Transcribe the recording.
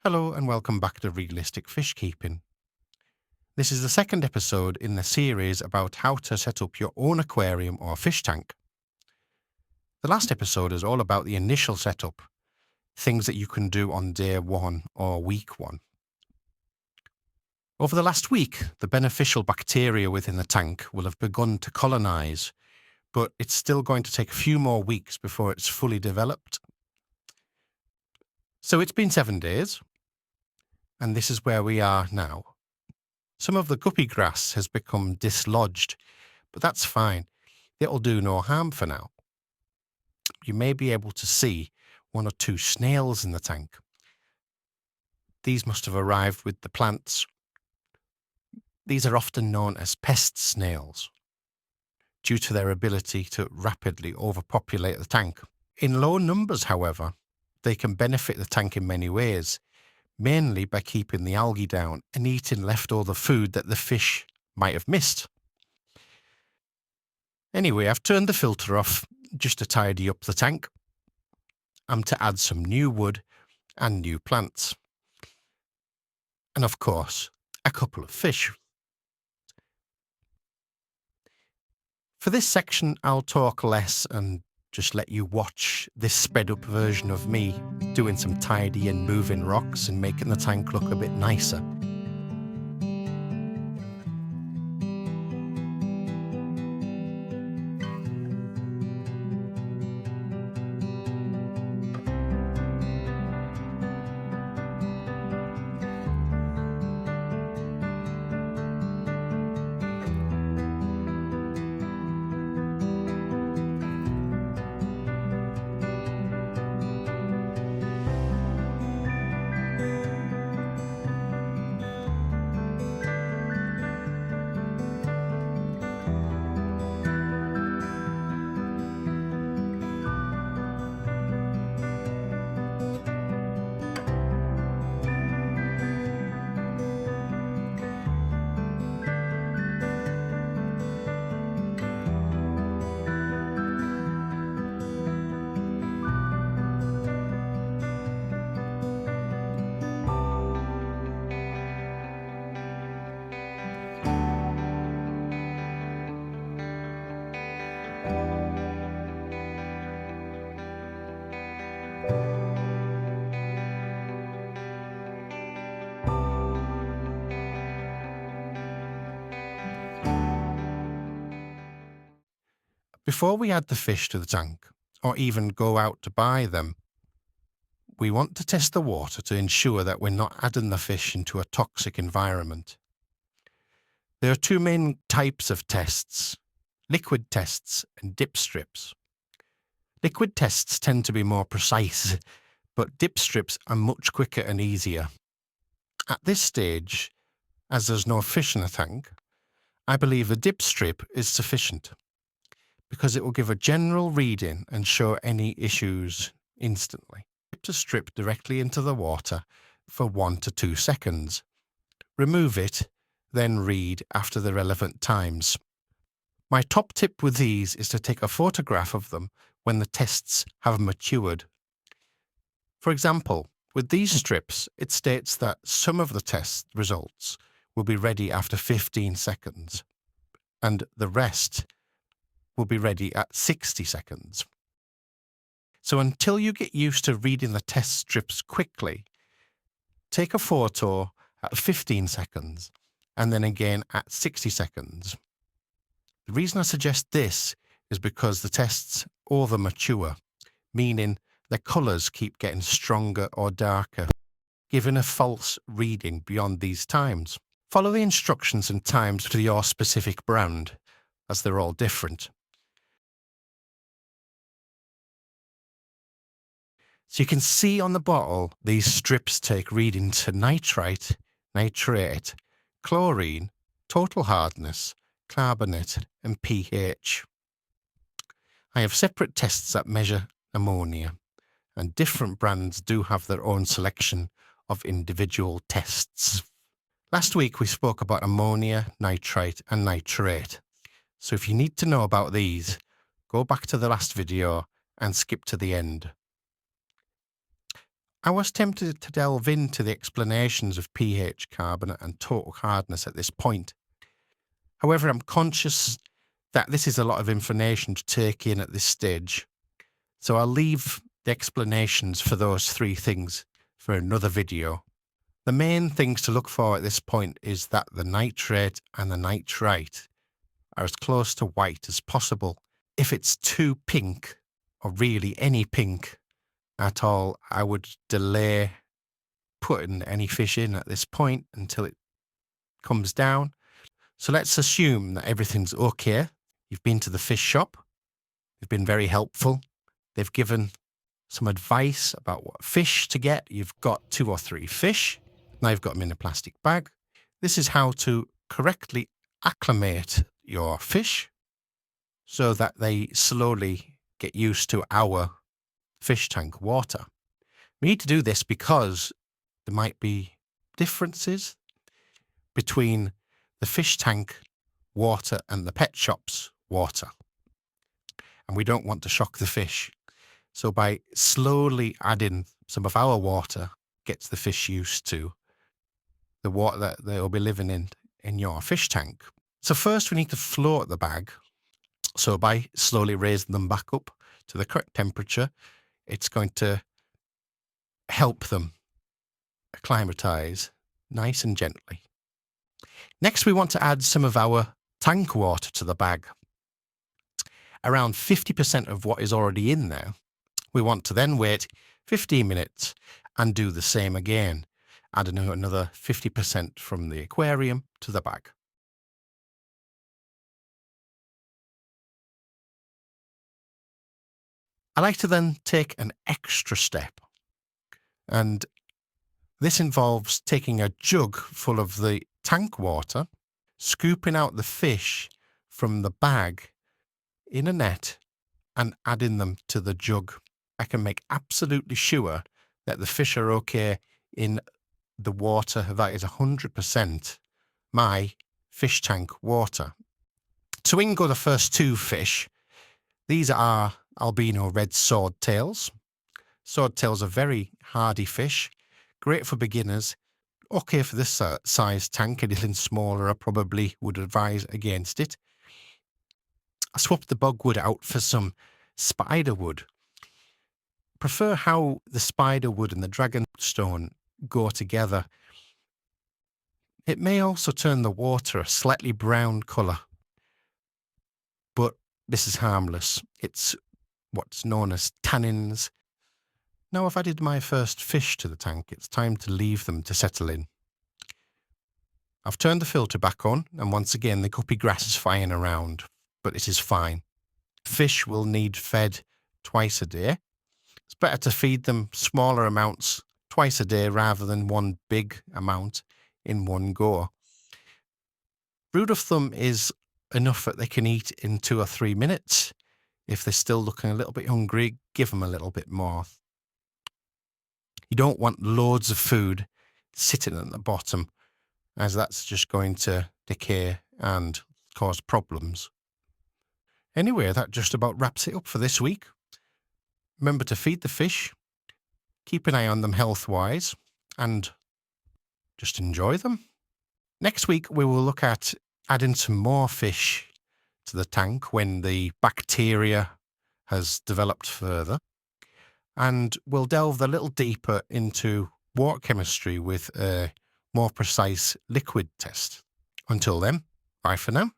Hello and welcome back to Realistic Fishkeeping. This is the second episode in the series about how to set up your own aquarium or fish tank. The last episode is all about the initial setup, things that you can do on day one or week one. Over the last week, the beneficial bacteria within the tank will have begun to colonize, but it's still going to take a few more weeks before it's fully developed. So it's been 7 days, and this is where we are now. Some of the guppy grass has become dislodged, but that's fine. It'll do no harm for now. You may be able to see 1 or 2 snails in the tank. These must have arrived with the plants. These are often known as pest snails, due to their ability to rapidly overpopulate the tank. In low numbers, however, they can benefit the tank in many ways, mainly by keeping the algae down and eating leftover food that the fish might have missed. Anyway, I've turned the filter off just to tidy up the tank. I'm to add some new wood and new plants. And of course, a couple of fish. For this section, I'll talk less and just let you watch this sped up version of me doing some tidy and moving rocks and making the tank look a bit nicer. Before we add the fish to the tank, or even go out to buy them, we want to test the water to ensure that we're not adding the fish into a toxic environment. There are 2 main types of tests: liquid tests and dip strips. Liquid tests tend to be more precise, but dip strips are much quicker and easier. At this stage, as there's no fish in the tank, I believe the dip strip is sufficient, because it will give a general reading and show any issues instantly. Dip the strip directly into the water for 1 to 2 seconds. Remove it, then read after the relevant times. My top tip with these is to take a photograph of them when the tests have matured. For example, with these strips, it states that some of the test results will be ready after 15 seconds, and the rest will be ready at 60 seconds. So until you get used to reading the test strips quickly, take a photo at 15 seconds and then again at 60 seconds. The reason I suggest this is because the tests over mature, meaning the colours keep getting stronger or darker, giving a false reading beyond these times. Follow the instructions and times to your specific brand, as they're all different. So you can see on the bottle, these strips take readings to nitrite, nitrate, chlorine, total hardness, carbonate, and pH. I have separate tests that measure ammonia, and different brands do have their own selection of individual tests. Last week we spoke about ammonia, nitrite, and nitrate. So if you need to know about these, go back to the last video and skip to the end. I was tempted to delve into the explanations of pH, carbonate, and total hardness at this point. However, I'm conscious that this is a lot of information to take in at this stage, so I'll leave the explanations for those three things for another video. The main things to look for at this point is that the nitrate and the nitrite are as close to white as possible. If it's too pink, or really any pink at all, I would delay putting any fish in at this point until it comes down. So let's assume that everything's okay. You've been to the fish shop. They've been very helpful. They've given some advice about what fish to get. You've got 2 or 3 fish. Now you've got them in a plastic bag. This is how to correctly acclimate your fish so that they slowly get used to our fish tank water. We need to do this because there might be differences between the fish tank water and the pet shop's water. And we don't want to shock the fish. So by slowly adding some of our water, gets the fish used to the water that they'll be living in your fish tank. So first we need to float the bag. So by slowly raising them back up to the correct temperature, it's going to help them acclimatize nice and gently. Next, we want to add some of our tank water to the bag. Around 50% of what is already in there. We want to then wait 15 minutes and do the same again, adding another 50% from the aquarium to the bag. I like to then take an extra step, and this involves taking a jug full of the tank water, scooping out the fish from the bag in a net and adding them to the jug. I can make absolutely sure that the fish are okay in the water that is 100% my fish tank water. So in go the first 2 fish. These are albino red swordtails. Swordtails are very hardy fish, great for beginners, okay for this size tank. Anything smaller I probably would advise against it. I swapped the bogwood out for some spiderwood. Prefer how the spiderwood and the dragonstone go together. It may also turn the water a slightly brown colour, but this is harmless. It's what's known as tannins. Now I've added my first fish to the tank, it's time to leave them to settle in. I've turned the filter back on, and once again the guppy grass is flying around, but it is fine. Fish will need fed twice a day. It's better to feed them smaller amounts twice a day rather than one big amount in one go. Rule of thumb is enough that they can eat in 2 or 3 minutes. If they're still looking a little bit hungry, give them a little bit more. You don't want loads of food sitting at the bottom, as that's just going to decay and cause problems. Anyway, that just about wraps it up for this week. Remember to feed the fish, keep an eye on them health-wise, and just enjoy them. Next week, we will look at adding some more fish to the tank when the bacteria has developed further. And we'll delve a little deeper into water chemistry with a more precise liquid test. Until then, bye for now.